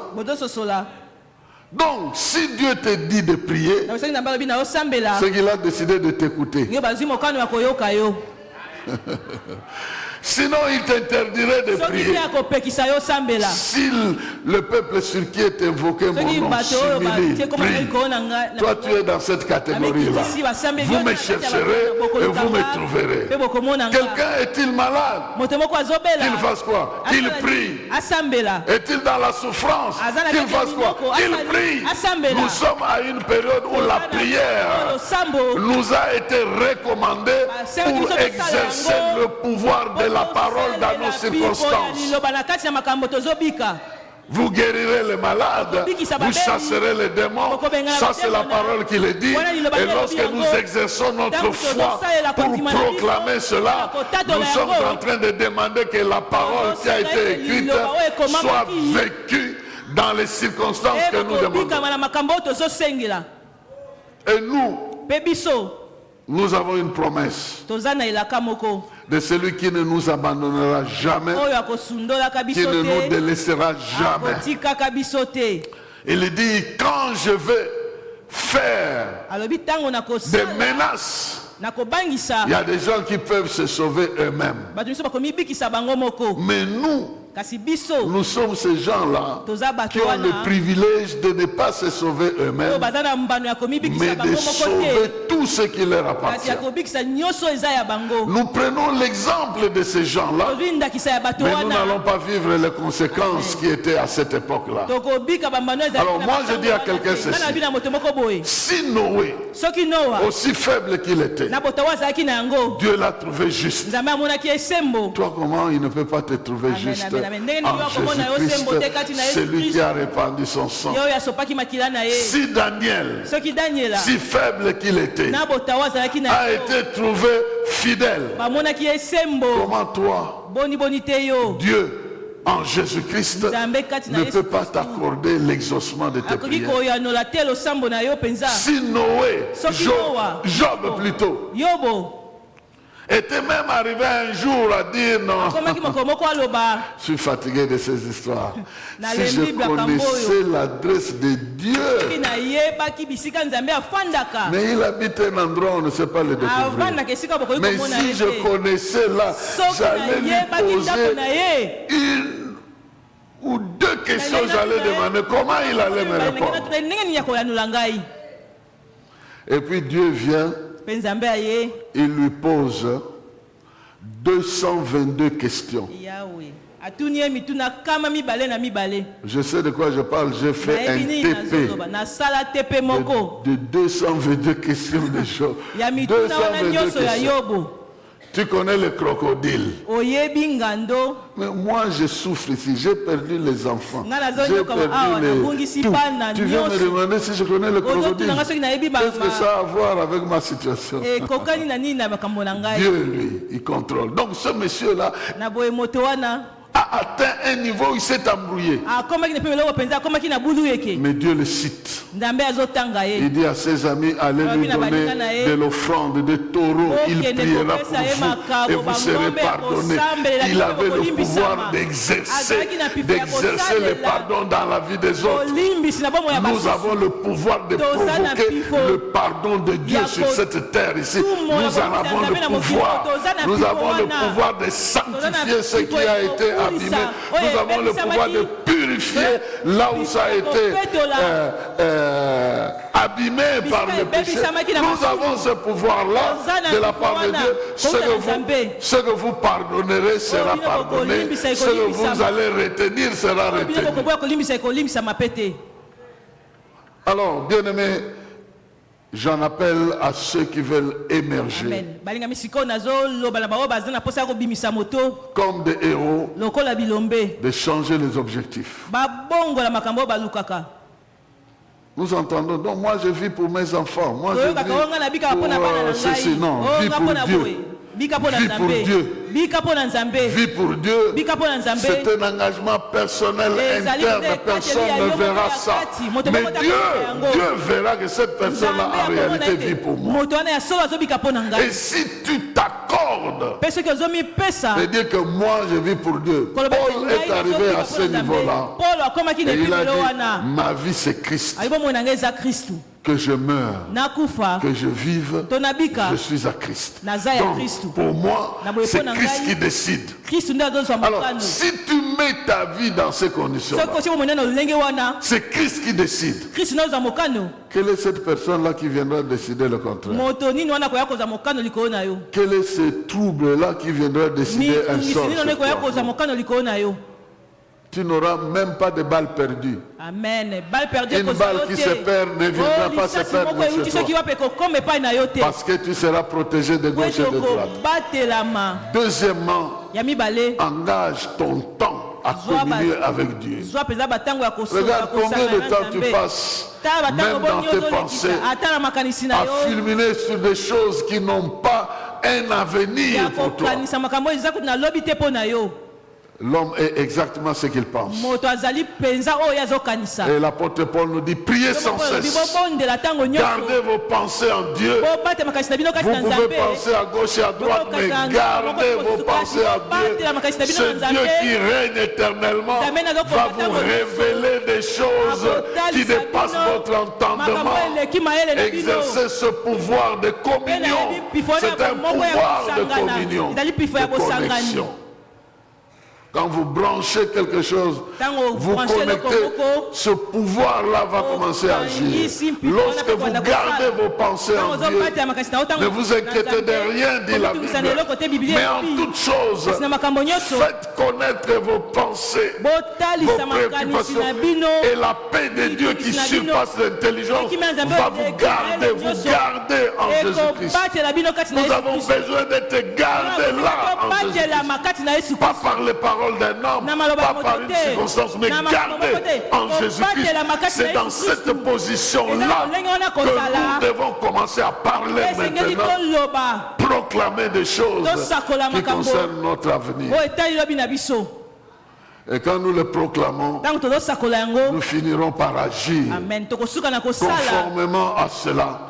Donc, si Dieu te dit de prier, c'est qu'il a décidé de t'écouter. Sinon, il t'interdirait de prier. Si le peuple sur qui est invoqué mon nom s'humilie, prie. Toi, tu es dans cette catégorie-là. Vous me chercherez et vous me trouverez. Quelqu'un est-il malade? Qu'il fasse quoi? Qu'il prie. Est-il dans la souffrance? Qu'il fasse quoi? Qu'il prie. Nous sommes à une période où la prière nous a été recommandée pour exercer le pouvoir de la parole dans nos circonstances. Vous guérirez les malades, vous chasserez les démons. Ça, c'est la parole qui le dit. Et lorsque nous exerçons notre foi pour proclamer cela, nous sommes en train de demander que la parole qui a été écrite soit vécue dans les circonstances que nous demandons. Et nous avons une promesse de celui qui ne nous abandonnera jamais, qui ne nous délaissera jamais. Il dit, quand je vais faire des menaces, il y a des gens qui peuvent se sauver eux-mêmes. Mais nous sommes ces gens-là qui ont le privilège de ne pas se sauver eux-mêmes, mais de sauver tout ce qui leur appartient. Nous prenons l'exemple de ces gens-là, mais nous n'allons pas vivre les conséquences qui étaient à cette époque-là. Alors moi je dis à quelqu'un ceci: si Noé, aussi faible qu'il était, Dieu l'a trouvé juste, toi comment il ne peut pas te trouver juste en Jésus-Christ, celui qui a répandu son sang? Si Daniel, si faible qu'il était, a été trouvé fidèle, comment toi, Dieu en Jésus-Christ ne peut pas t'accorder l'exaucement de tes prières? Si Noé, Job plutôt, était même arrivé un jour à dire non, je suis fatigué de ces histoires. Si je connaissais l'adresse de Dieu, mais il habite un endroit où on ne sait pas le découvrir. Mais si je connaissais là, j'allais lui poser une ou deux questions, j'allais demander comment il allait me répondre. Et puis Dieu vient, il lui pose 222 questions. Je sais de quoi je parle, j'ai fait un TP de 222 questions de Job. 222 questions. Tu connais le crocodile. Mais moi je souffre ici, j'ai perdu les enfants, j'ai perdu tout. Tu viens me demander si je connais le crocodile. Qu'est-ce que ça a à voir avec ma situation? Dieu lui, il contrôle. Donc ce monsieur-là a a atteint un niveau où il s'est embrouillé. Mais Dieu le cite. Il dit à ses amis, allez lui donner de l'offrande, des taureaux, il priera pour vous et vous serez pardonnés. Il avait le pouvoir d'exercer le pardon dans la vie des autres. Nous avons le pouvoir de provoquer le pardon de Dieu sur cette terre ici. Nous en avons le pouvoir. Nous avons le pouvoir de sanctifier ce qui a été abîmé. Nous avons le pouvoir de purifier là où ça a été abîmé par le péché. Nous avons ce pouvoir-là de la part de Dieu. Ce que vous pardonnerez sera pardonné. Ce que vous allez retenir sera retenu. Alors, bien-aimés, j'en appelle à ceux qui veulent émerger comme des héros, de changer les objectifs. Nous entendons, donc moi je vis pour mes enfants, moi je vis pour ceci, non, vis pour Dieu. Vie pour Dieu. Vie pour Dieu. C'est un engagement personnel, interne. Personne ne verra ça. Mais Dieu verra que cette personne-là en réalité vit pour moi. Et si tu t'accordes de dire que moi je vis pour Dieu, Paul est arrivé à ce niveau-là. Et il a dit, ma vie c'est Christ. Que je meure, que je vive, je suis à Christ. Donc, pour moi, c'est Christ qui décide. Alors, si tu mets ta vie dans ces conditions, c'est Christ qui décide. Quelle est cette personne-là qui viendra décider le contraire? Quel est ce trouble-là qui viendra décider un sort? Tu n'auras même pas de balle perdue. Amen. Une balle qui se perd ne viendra pas se perdre chez toi. Parce que tu seras protégé de gauche et de droite. Deuxièmement, engage ton temps à communier avec Dieu. Regarde combien de temps tu passes, même dans tes pensées, à fulminer sur des choses qui n'ont pas un avenir pour toi. L'homme est exactement ce qu'il pense. Et l'apôtre Paul nous dit, priez sans cesse. Gardez vos pensées en Dieu. Vous pouvez penser à gauche et à droite, mais gardez vos pensées en Dieu. Ce Dieu qui règne éternellement va vous révéler des choses qui dépassent votre entendement. Exercez ce pouvoir de communion. C'est un pouvoir de communion, de connexion. Quand vous branchez quelque chose, vous connectez, ce pouvoir-là va commencer à agir. Lorsque vous gardez vos pensées en Dieu, ne vous inquiétez de rien, dit la Bible. Mais en toute chose, faites connaître vos pensées, vos préoccupations. Et la paix de Dieu qui surpasse l'intelligence va vous garder en Jésus-Christ. Nous avons besoin d'être gardés là en Jésus-Christ. Pas par les paroles d'un homme, pas par une circonstance, mais gardé en Jésus-Christ. C'est dans cette position-là que nous devons commencer à parler maintenant, proclamer des choses qui concernent notre avenir. Et quand nous le proclamons, nous finirons par agir conformément à cela.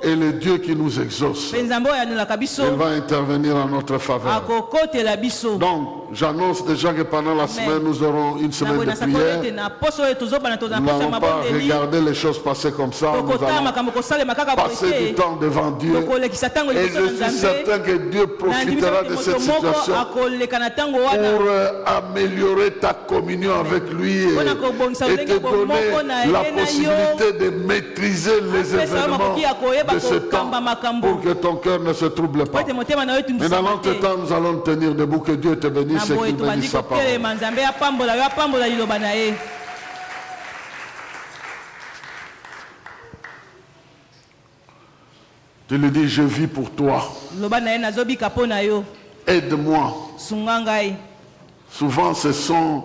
Et le Dieu qui nous exauce, il va intervenir en notre faveur. Donc, j'annonce déjà que pendant la semaine, nous aurons une semaine de prière. Nous n'allons pas regarder les choses passer comme ça. Nous allons passer du temps devant Dieu. Et je suis certain que Dieu profitera de cette situation pour améliorer ta communion avec lui et te donner la possibilité de maîtriser les événements de ce temps pour que ton cœur ne se trouble pas. Mais dans l'entretemps, nous allons tenir debout. Que Dieu te bénisse et qu'il bénisse sa parole. Tu lui dis, je vis pour toi. Aide-moi. Souvent, ce sont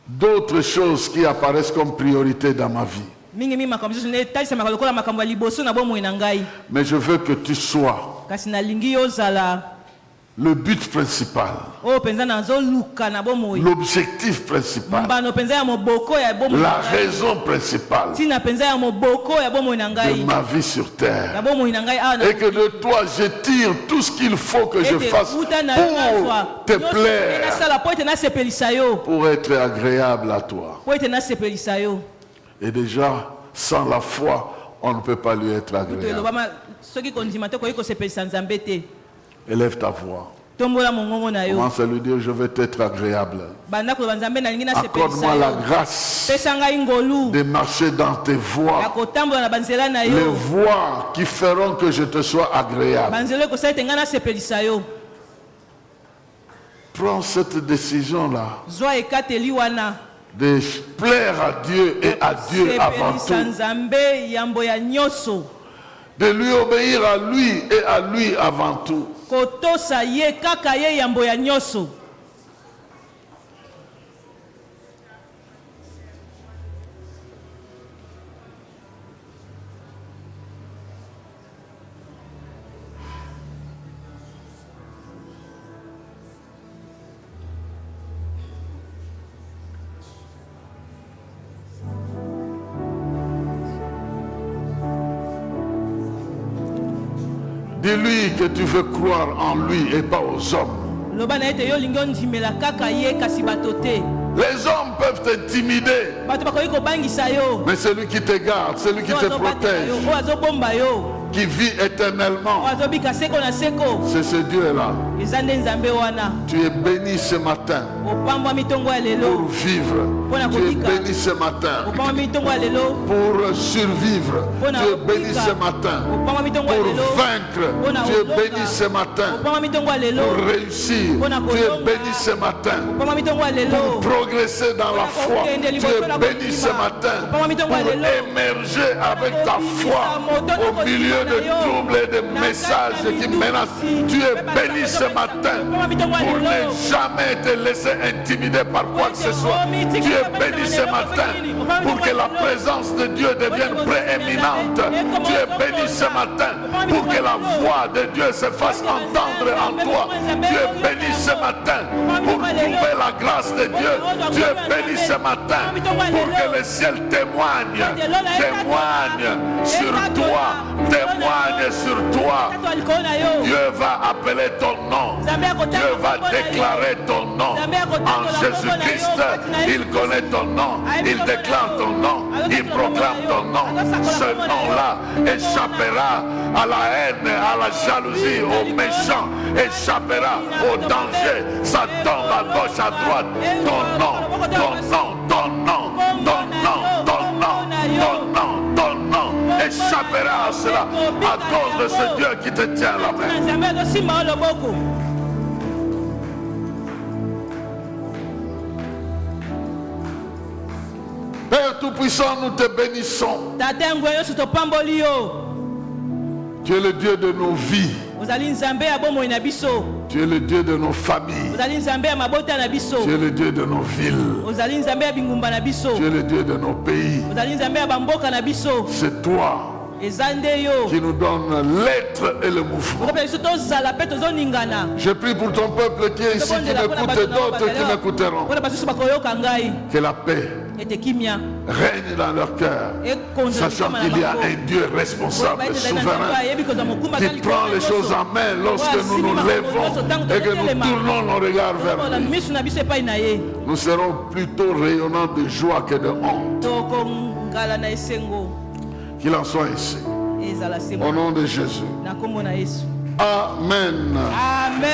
d'autres choses qui apparaissent comme priorité dans ma vie. Mais je veux que tu sois le but principal, l'objectif principal, la raison principale de ma vie sur terre, et que de toi je tire tout ce qu'il faut que je fasse pour te plaire, pour être agréable à toi. Et déjà, sans la foi, on ne peut pas lui être agréable. Élève ta voix. Commence à lui dire, je vais t'être agréable. Accorde-moi la grâce de marcher dans tes voies. Les voies qui feront que je te sois agréable. Prends cette décision-là de plaire à Dieu et à Dieu avant tout. De lui obéir à lui et à lui avant tout. Dis-lui que tu veux croire en lui et pas aux hommes. Les hommes peuvent t'intimider, mais celui qui te garde, celui qui te protège, qui vit éternellement, c'est ce Dieu-là. Tu es béni ce matin pour vivre. Tu es béni ce matin pour survivre. Tu es béni ce matin pour vaincre. Tu es béni ce matin pour réussir. Tu es béni ce matin pour progresser dans la foi. Tu es béni ce matin pour émerger avec ta foi au milieu de troubles et de messages qui menacent. Tu es béni ce matin pour ne jamais te laisser intimider par quoi que ce soit. Tu es béni ce matin pour que la présence de Dieu devienne prééminente. Tu es béni ce matin pour que la voix de Dieu se fasse entendre en toi. Tu es béni ce matin pour trouver la grâce de Dieu. Tu es béni ce matin pour que le ciel témoigne sur toi, témoigne sur toi. Dieu va appeler ton nom. Dieu va déclarer ton nom. En Jésus-Christ, il connaît ton nom. Il déclare ton nom. Il proclame ton nom. Ce nom-là échappera à la haine, à la jalousie, aux méchants. Échappera au danger. Ça tombe à gauche, à droite. Ton nom, ton nom, ton nom, ton nom, ton nom, ton nom, ton nom échappera à cela à cause de ce Dieu qui te tient la main. Père Tout-Puissant, nous te bénissons. Tu es le Dieu de nos vies. Tu es le Dieu de nos familles. Tu es le Dieu de nos villes. Tu es le Dieu de nos pays. C'est toi qui nous donne l'être et le mouvement. Je prie pour ton peuple qui est ici, qui m'écoute et d'autres qui m'écouteront. Que la paix règne dans leur cœur, sachant qu'il y a un Dieu responsable et souverain qui prend les choses en main lorsque nous nous levons et que nous tournons nos regards vers lui. Nous serons plutôt rayonnants de joie que de honte. Qu'il en soit ainsi. Au nom de Jésus. Amen. Amen.